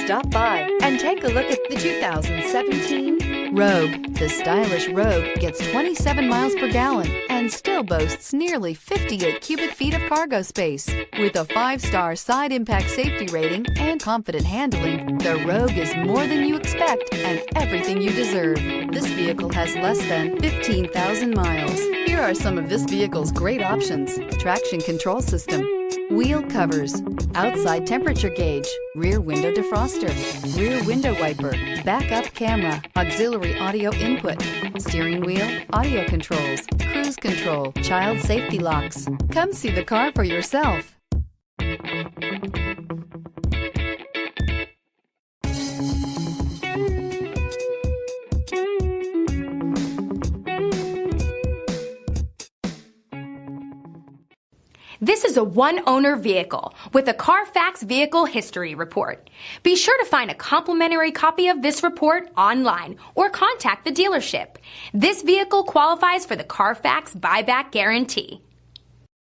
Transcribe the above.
Stop by and take a look at the 2017 Rogue. The stylish Rogue gets 27 miles per gallon and still boasts nearly 58 cubic feet of cargo space. With a 5-star side impact safety rating and confident handling, the Rogue is more than you expect and everything you deserve. This vehicle has less than 15,000 miles. Here are some of this vehicle's great options: traction control system, wheel covers, outside temperature gauge, rear window defroster, rear window wiper, backup camera, auxiliary audio input, steering wheel audio controls, cruise control, child safety locks. Come see the car for yourself. This is a one-owner vehicle with a Carfax Vehicle History Report. Be sure to find a complimentary copy of this report online or contact the dealership. This vehicle qualifies for the Carfax Buyback Guarantee.